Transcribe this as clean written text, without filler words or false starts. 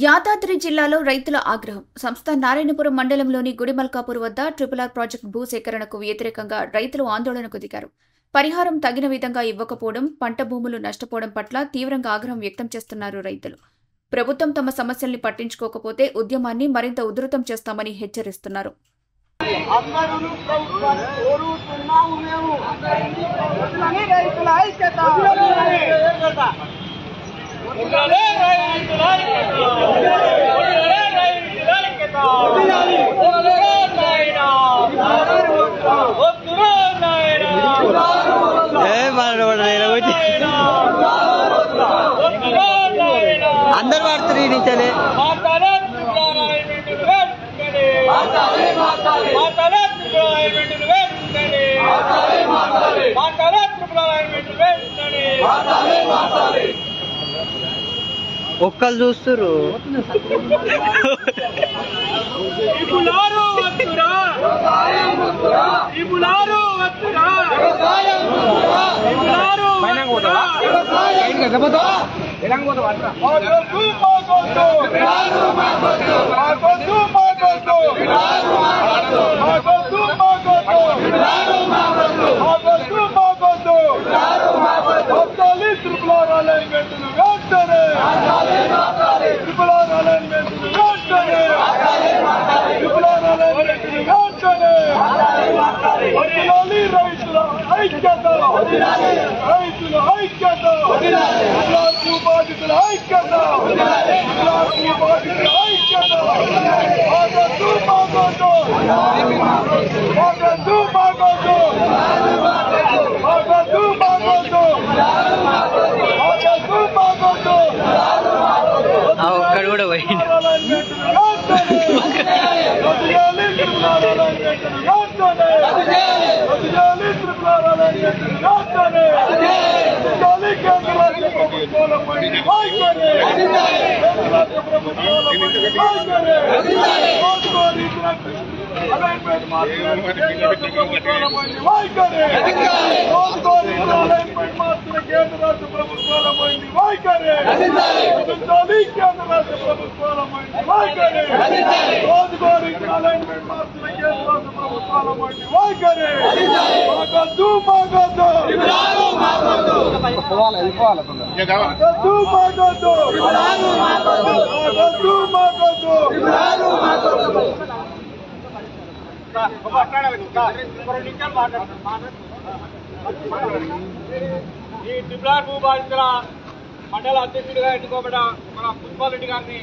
యాదాద్రి జిల్లాలో రైతుల ఆగ్రహం. సంస్థ నారాయణపురం మండలంలోని గుడిమల్కాపూర్ వద్ద ట్రిపుల్-ఆర్ ప్రాజెక్టు భూసేకరణకు వ్యతిరేకంగా రైతులు ఆందోళనకు దిగారు. పరిహారం తగిన విధంగా ఇవ్వకపోవడం, పంట భూములు నష్టపోవడం పట్ల తీవ్రంగా ఆగ్రహం వ్యక్తం చేస్తున్నారు రైతులు. ప్రభుత్వం తమ సమస్యల్ని పట్టించుకోకపోతే ఉద్యమాన్ని మరింత ఉధృతం చేస్తామని హెచ్చరిస్తున్నారు. అందరు వాడుతున్నారు నించలే ఒక్కళ్ళు చూస్తున్నారు. ఒక్కడు కూడా పోయింది. ఈ ట్రిపుల్-ఆర్ భూ బాధితుల మండల అధ్యక్షుడిగా ఎన్నుకోబడ్డ మన పుష్పారెడ్డి గారిని